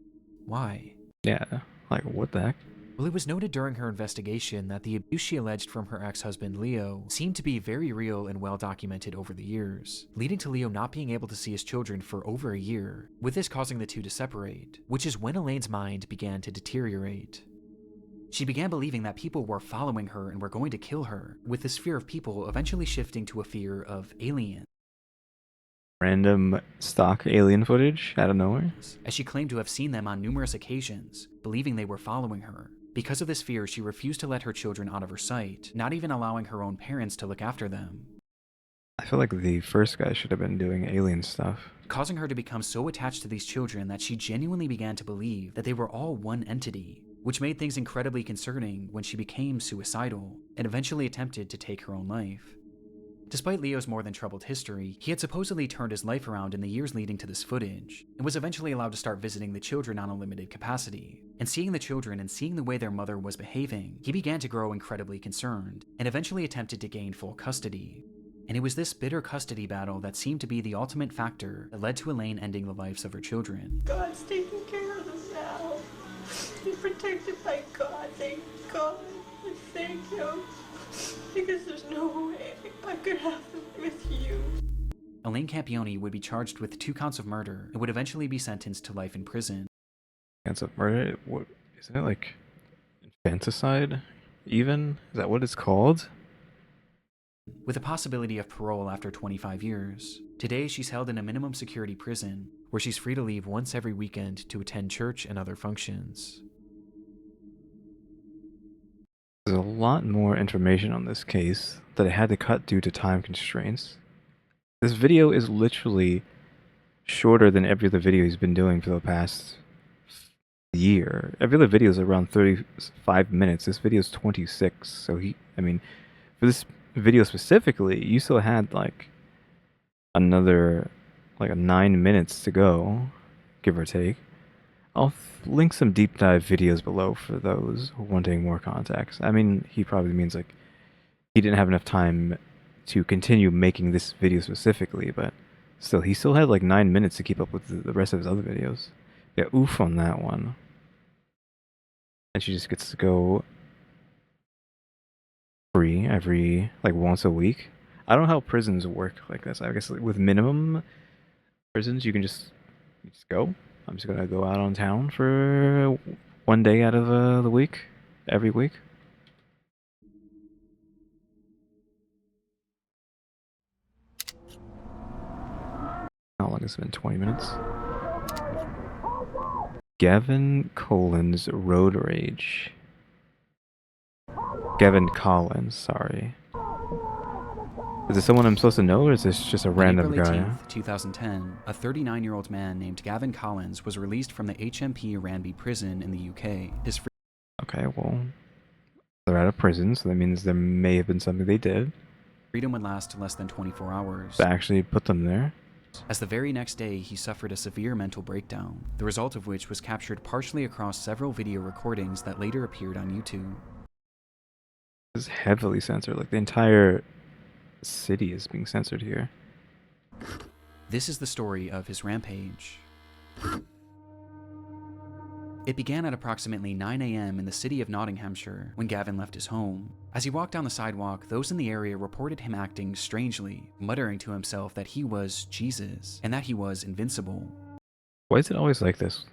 Why? Yeah, like, what the heck? Well, it was noted during her investigation that the abuse she alleged from her ex-husband Leo seemed to be very real and well documented over the years, leading to Leo not being able to see his children for over a year, with this causing the two to separate, which is when Elaine's mind began to deteriorate. She began believing that people were following her and were going to kill her, with this fear of people eventually shifting to a fear of aliens. Random stock alien footage out of nowhere? As she claimed to have seen them on numerous occasions, believing they were following her. Because of this fear, she refused to let her children out of her sight, not even allowing her own parents to look after them. I feel like the first guy should have been doing alien stuff. Causing her to become so attached to these children that she genuinely began to believe that they were all one entity, which made things incredibly concerning when she became suicidal and eventually attempted to take her own life. Despite Leo's more than troubled history, he had supposedly turned his life around in the years leading to this footage, and was eventually allowed to start visiting the children on a limited capacity. And seeing the children and seeing the way their mother was behaving, he began to grow incredibly concerned, and eventually attempted to gain full custody. And it was this bitter custody battle that seemed to be the ultimate factor that led to Elaine ending the lives of her children. God's taking care of them now. You're protected by God, thank God. Thank you. Because there's no way I could have them with you. Elaine Campione would be charged with 2 counts of murder and would eventually be sentenced to life in prison. Counts of murder? What, isn't it like infanticide? Even? Is that what it's called? With a possibility of parole after 25 years. Today, she's held in a minimum security prison, where she's free to leave once every weekend to attend church and other functions. There's a lot more information on this case that I had to cut due to time constraints. This video is literally shorter than every other video he's been doing for the past year. Every other video is around 35 minutes. This video is 26. So for this video specifically, you still had like another 9 minutes to go, give or take. I'll link some deep dive videos below for those wanting more context. I mean, he probably means like he didn't have enough time to continue making this video specifically, but still, he still had like 9 minutes to keep up with the rest of his other videos. Yeah, oof on that one. And she just gets to go free every once a week. I don't know how prisons work like this. I guess with minimum prisons, you just go. I'm just gonna go out on town for 1 day out of the week, every week. How long has it been? 20 minutes? Gavin Collins Road Rage. Gavin Collins, sorry. Is it someone I'm supposed to know, or is this just a random On April guy? 18th, 2010, a 39-year-old man named Gavin Collins was released from the HMP Ranby prison in the UK. His Okay, well, they're out of prison, so that means there may have been something they did freedom would last less than 24 hours. to actually put them there. As the very next day, he suffered a severe mental breakdown, the result of which was captured partially across several video recordings that later appeared on YouTube. This is heavily censored. Like, the entire city is being censored here. This is the story of his rampage. It began at approximately 9 a.m. in the city of Nottinghamshire when Gavin left his home. As he walked down the sidewalk, those in the area reported him acting strangely, muttering to himself that he was Jesus and that he was invincible. Why is it always like this?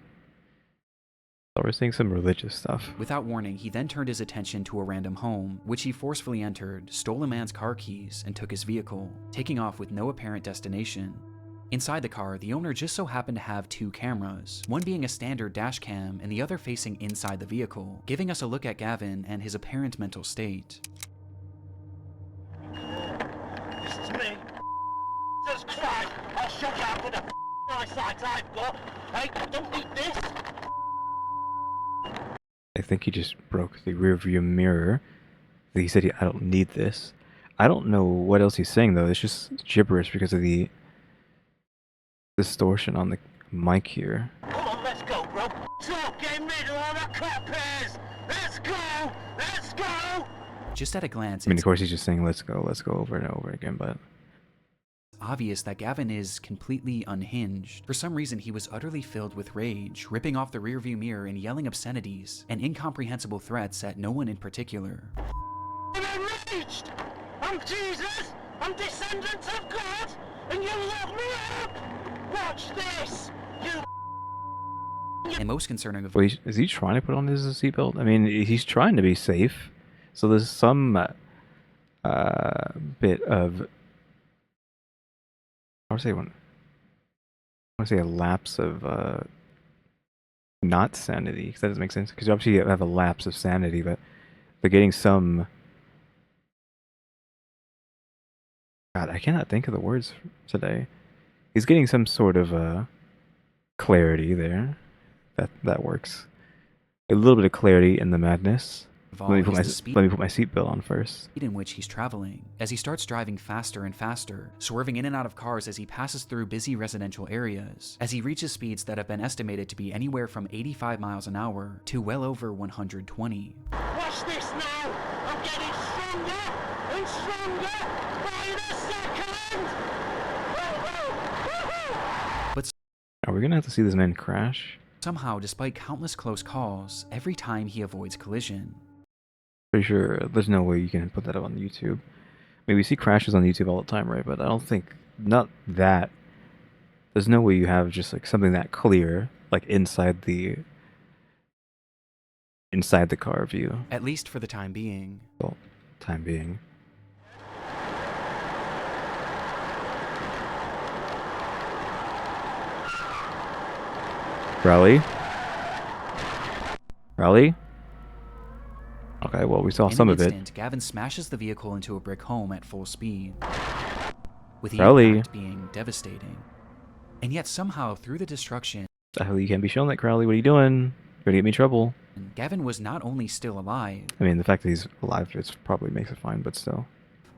We're seeing some religious stuff. Without warning, he then turned his attention to a random home, which he forcefully entered, stole a man's car keys, and took his vehicle, taking off with no apparent destination. Inside the car, the owner just so happened to have 2 cameras, one being a standard dash cam and the other facing inside the vehicle, giving us a look at Gavin and his apparent mental state. This is me. Jesus Christ, I'll show you out with the eyesight I've got. Hey, don't need this. I think he just broke the rear view mirror. He said, I don't need this. I don't know what else he's saying, though. It's just gibberish because of the distortion on the mic here. Come on, let's go, bro. Talk, get rid of all that crap pairs. Let's go, let's go. Just at a glance, I mean, it's of course, he's just saying, let's go over and over again, but obvious that Gavin is completely unhinged. For some reason, he was utterly filled with rage, ripping off the rearview mirror and yelling obscenities and incomprehensible threats at no one in particular. I'm enraged. I'm Jesus. I'm descendant of God, and you lock me up. Watch this, you. And most concerning of wait, is he trying to put on his seatbelt? I mean, he's trying to be safe, so there's some bit of I want to say a lapse of not sanity, because that doesn't make sense. Because obviously you have a lapse of sanity, but they're getting some. God, I cannot think of the words today. He's getting some sort of clarity there. That works. A little bit of clarity in the madness. Let me put my seatbelt on first. In which he's traveling, as he starts driving faster and faster, swerving in and out of cars as he passes through busy residential areas, as he reaches speeds that have been estimated to be anywhere from 85 miles an hour to well over 120. Watch this now. I'm getting stronger and stronger by the second. But Are we gonna have to see this man crash? somehow, despite countless close calls, every time he avoids collision. Pretty sure there's no way you can put that up on YouTube. I mean, we see crashes on YouTube all the time, right? But I don't think, not that. There's no way you have just like something that clear, like inside the car view. At least for the time being. Well, time being. Crowley? Crowley? Okay, well, we saw some of it. Gavin smashes the vehicle into a brick home at full speed, with the Crowley. impact being devastating. And yet somehow, through the destruction, The hell, you can't be showing that, Crowley. What are you doing? You're gonna get me in trouble. Gavin was not only still alive, I mean, the fact that he's alive probably makes it fine, but still.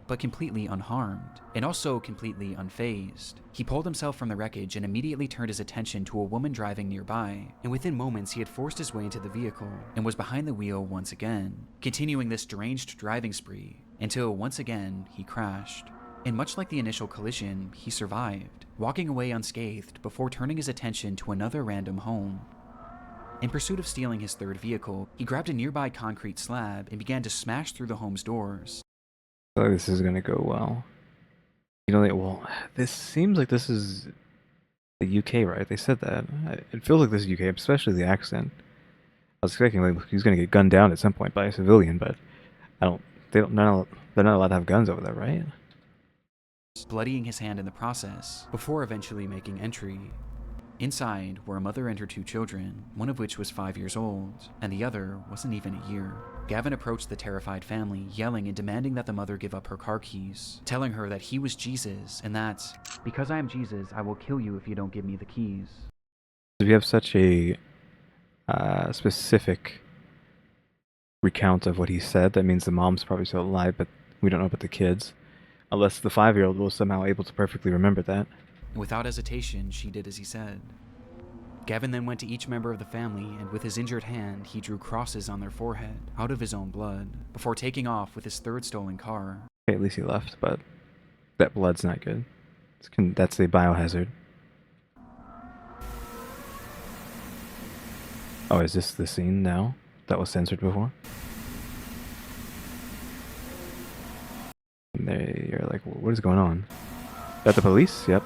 but completely unharmed, and also completely unfazed. He pulled himself from the wreckage and immediately turned his attention to a woman driving nearby, and within moments he had forced his way into the vehicle and was behind the wheel once again, continuing this deranged driving spree until once again he crashed. And much like the initial collision, he survived, walking away unscathed before turning his attention to another random home. In pursuit of stealing his third vehicle, he grabbed a nearby concrete slab and began to smash through the home's doors. I feel like this is gonna go well. You know, well, this seems like this is the UK, right? They said that. It feels like this is UK, especially the accent. I was expecting like he's gonna get gunned down at some point by a civilian, but they're not allowed to have guns over there, right? Bloodying his hand in the process, before eventually making entry. Inside were a mother and her 2 children, one of which was 5 years old, and the other wasn't even a year. Gavin approached the terrified family, yelling and demanding that the mother give up her car keys, telling her that he was Jesus, and that, "Because I am Jesus, I will kill you if you don't give me the keys." If you have such a specific recount of what he said, that means the mom's probably still alive, but we don't know about the kids. Unless the 5-year-old was somehow able to perfectly remember that. Without hesitation, she did as he said. Gavin then went to each member of the family, and with his injured hand, he drew crosses on their forehead, out of his own blood, before taking off with his third stolen car. Okay, at least he left, but that blood's not good. That's a biohazard. Oh, is this the scene now that was censored before? And you're like, what is going on? Is that the police? Yep.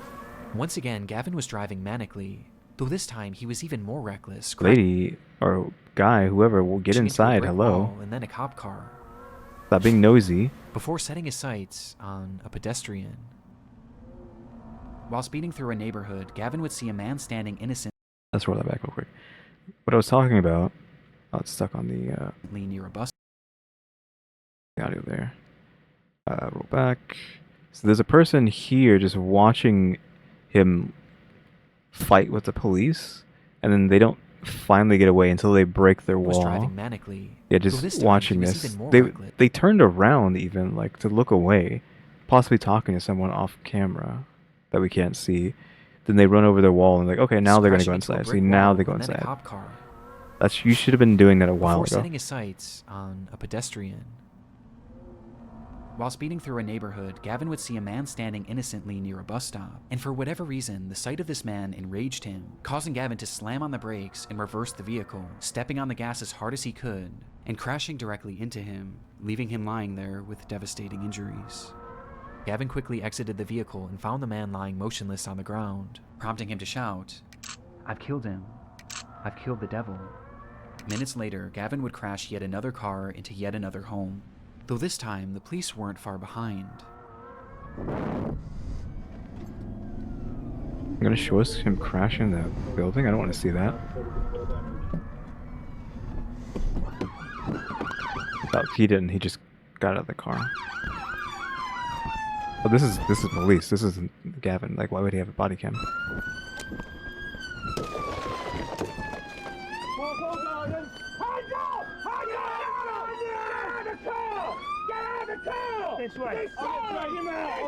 Once again, Gavin was driving manically, though this time he was even more reckless. Lady or guy, whoever, will get crashing into a inside. brick Hello. wall and then a cop car, Stop being nosy. before setting his sights on a pedestrian. While speeding through a neighborhood, Gavin would see a man standing innocently Let's roll that back real quick. What I was talking about. Oh, it's stuck on the near a bus. audio there. Roll back. So there's a person here just watching him fight with the police, and then they don't finally get away until they break their Was wall. driving manically. Yeah, though just this time watching he was this. even more They reckless. they turned around even like to look away, possibly talking to someone off camera that we can't see. Then they run over their wall and like, okay, now they're gonna go crashing into a inside. See, brick now wall they go and then a inside. cop car, That's you should have been doing that a while before ago. setting his sights on a pedestrian. While speeding through a neighborhood, Gavin would see a man standing innocently near a bus stop, and for whatever reason, the sight of this man enraged him, causing Gavin to slam on the brakes and reverse the vehicle, stepping on the gas as hard as he could, and crashing directly into him, leaving him lying there with devastating injuries. Gavin quickly exited the vehicle and found the man lying motionless on the ground, prompting him to shout, "I've killed him. I've killed the devil." Minutes later, Gavin would crash yet another car into yet another home, though this time the police weren't far behind. I'm gonna show us him crashing the building. I don't want to see that. Oh, he didn't. He just got out of the car. Oh, this is police. This isn't Gavin. Like, why would he have a body cam? This way. I'll get him out.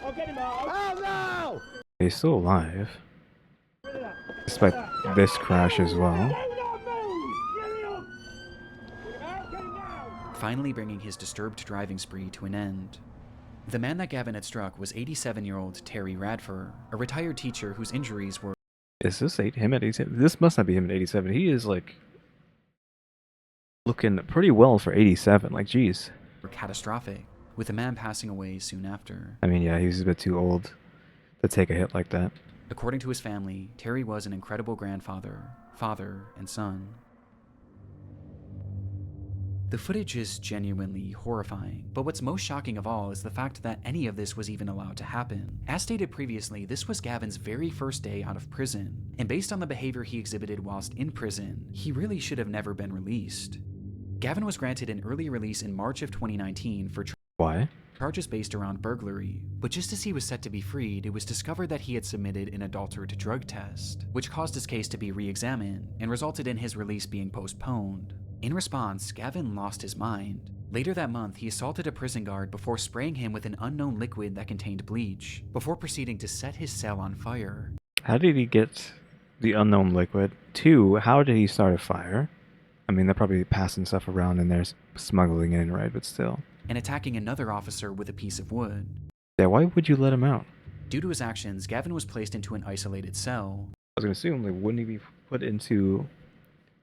I'll get him out. Oh no! He's still alive, despite this crash as well. Finally bringing his disturbed driving spree to an end. The man that Gavin had struck was 87-year-old Terry Radford, a retired teacher whose injuries were Is this him at 87? This must not be him at 87. He is like looking pretty well for 87. Like, geez. catastrophic, with the man passing away soon after. I mean, yeah, he was a bit too old to take a hit like that. According to his family, Terry was an incredible grandfather, father, and son. The footage is genuinely horrifying, but what's most shocking of all is the fact that any of this was even allowed to happen. As stated previously, this was Gavin's very first day out of prison, and based on the behavior he exhibited whilst in prison, he really should have never been released. Gavin was granted an early release in March of 2019 for Why? charges based around burglary, but just as he was set to be freed, it was discovered that he had submitted an adulterated drug test, which caused his case to be re-examined and resulted in his release being postponed. In response, Gavin lost his mind. Later that month, he assaulted a prison guard before spraying him with an unknown liquid that contained bleach, before proceeding to set his cell on fire. How did he get the unknown liquid? 2, how did he start a fire? I mean, they're probably passing stuff around and they're smuggling it in, right? But still. And attacking another officer with a piece of wood. Yeah, why would you let him out? Due to his actions, Gavin was placed into an isolated cell. I was gonna assume, like, wouldn't he be put into,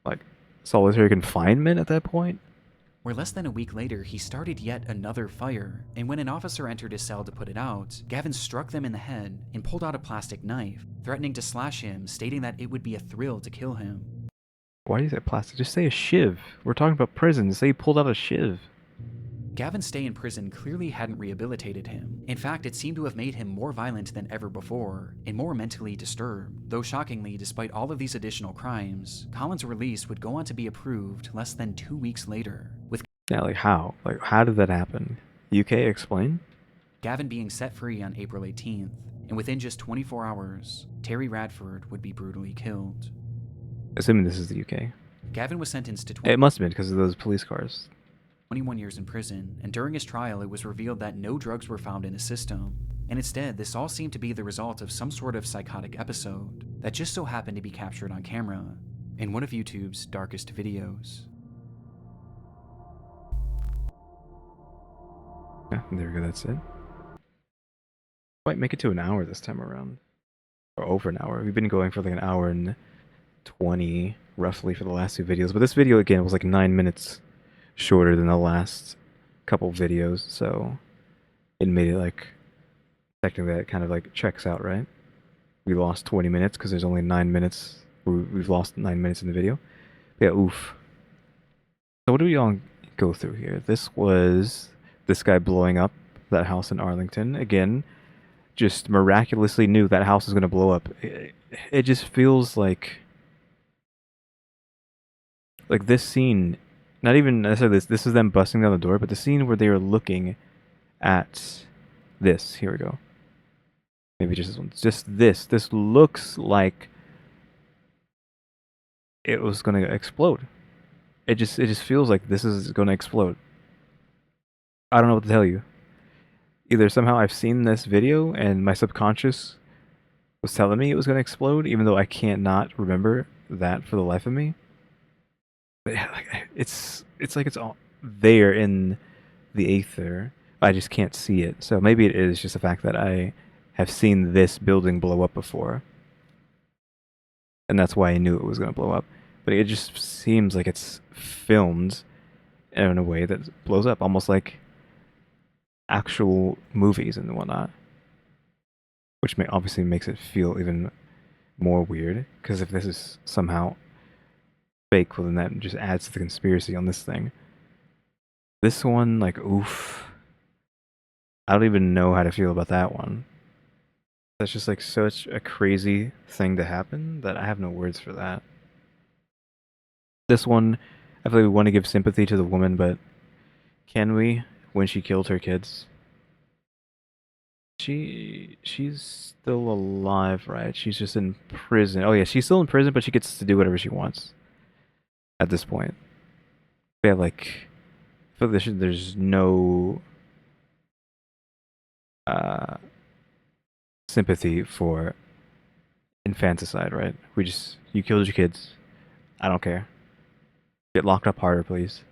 like, solitary confinement at that point? Where less than a week later, he started yet another fire, and when an officer entered his cell to put it out, Gavin struck them in the head and pulled out a plastic knife, threatening to slash him, stating that it would be a thrill to kill him. Why is it plastic? Just say a shiv. We're talking about prison. Say he pulled out a shiv. Gavin's stay in prison clearly hadn't rehabilitated him. In fact, it seemed to have made him more violent than ever before, and more mentally disturbed. Though shockingly, despite all of these additional crimes, Colin's release would go on to be approved less than 2 weeks later, with Yeah, like how? Like, how did that happen? UK, explain? Gavin being set free on April 18th, and within just 24 hours, Terry Radford would be brutally killed. Assuming this is the UK. Gavin was sentenced to It must have been because of those police cars. 21 years in prison, and during his trial it was revealed that no drugs were found in his system, and instead this all seemed to be the result of some sort of psychotic episode that just so happened to be captured on camera in one of YouTube's darkest videos. Yeah, there we go, that's it. Might make it to an hour this time around. Or over an hour. We've been going for like an hour and 20 roughly for the last 2 videos. But this video, again, was like 9 minutes shorter than the last couple videos, so it made it like, technically that kind of like checks out, right? We lost 20 minutes because there's only 9 minutes. We've lost 9 minutes in the video. Yeah, oof. So what do we all go through here? This was this guy blowing up that house in Arlington. Again, just miraculously knew that house was going to blow up. It just feels like this scene, not even necessarily this is them busting down the door, but the scene where they were looking at this. Here we go. Maybe just this one. Just this. This looks like it was going to explode. It just feels like this is going to explode. I don't know what to tell you. Either somehow I've seen this video and my subconscious was telling me it was going to explode, even though I can't not remember that for the life of me. But yeah, like, it's like it's all there in the aether. I just can't see it. So maybe it is just the fact that I have seen this building blow up before. And that's why I knew it was going to blow up. But it just seems like it's filmed in a way that blows up, almost like actual movies and whatnot. Which obviously makes it feel even more weird, because if this is somehow fake, well then that just adds to the conspiracy on this thing. This one, like, oof. I don't even know how to feel about that one. That's just like such a crazy thing to happen that I have no words for that. This one, I feel like we want to give sympathy to the woman, but can we, when she killed her kids? She's still alive, right? She's just in prison. Oh yeah, she's still in prison, but she gets to do whatever she wants at this point. Yeah, like, I feel like there's no sympathy for infanticide, right? You killed your kids. I don't care. Get locked up harder, please.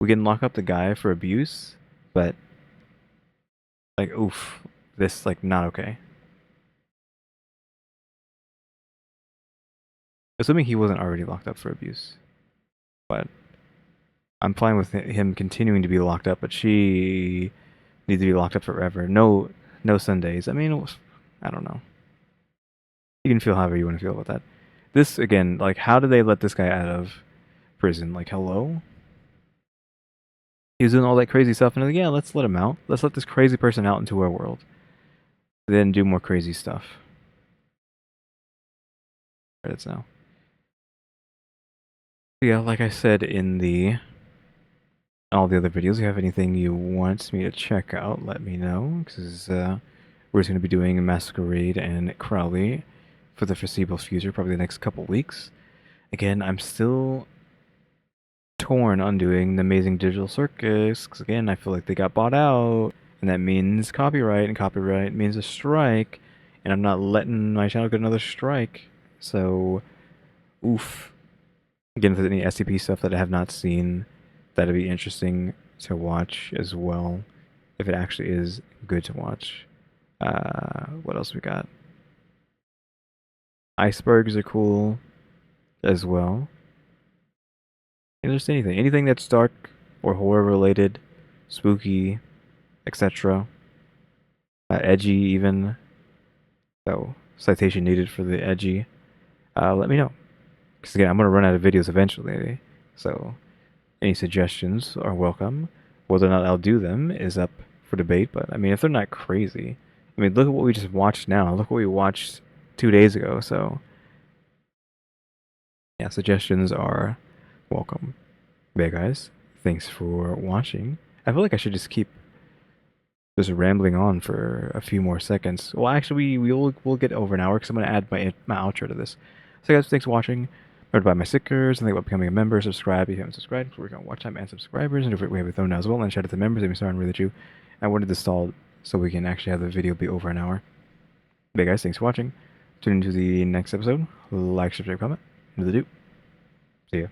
We can lock up the guy for abuse, but like, oof, this, like, not okay. Assuming he wasn't already locked up for abuse. But I'm fine with him continuing to be locked up, but she needs to be locked up forever. No Sundays. I mean, I don't know. You can feel however you want to feel about that. This, again, like, how did they let this guy out of prison? Like, hello? He was doing all that crazy stuff, and like, yeah, let's let him out. Let's let this crazy person out into our world. Then do more crazy stuff. Credits now. Yeah, like I said in all the other videos, if you have anything you want me to check out, let me know, because we're just going to be doing Masquerade and Crowley for the foreseeable future, probably the next couple weeks. Again, I'm still torn on doing the Amazing Digital Circus, because again, I feel like they got bought out, and that means copyright, and copyright means a strike, and I'm not letting my channel get another strike, so, oof. Again, if there's any SCP stuff that I have not seen, that'd be interesting to watch as well, if it actually is good to watch. What else we got? Icebergs are cool as well. And just anything that's dark or horror related, spooky, etc. Edgy even. So, citation needed for the edgy. Let me know. Because again, I'm going to run out of videos eventually. So, any suggestions are welcome. Whether or not I'll do them is up for debate. But, I mean, if they're not crazy. I mean, look at what we just watched now. Look what we watched 2 days ago. So, yeah, suggestions are welcome. But yeah, guys, thanks for watching. I feel like I should just keep just rambling on for a few more seconds. Well, actually, we'll get over an hour because I'm going to add my outro to this. So guys, thanks for watching. Remember to buy my stickers and think about becoming a member. Subscribe if you haven't subscribed. We're working on watch time and subscribers. And we have a thumb now as well. And shout out to the members. EmmyStarr and RaleyDrew. I wanted this stalled so we can actually have the video be over an hour. But yeah, guys, thanks for watching. Tune into the next episode. Like, subscribe, comment. Do the do. See ya.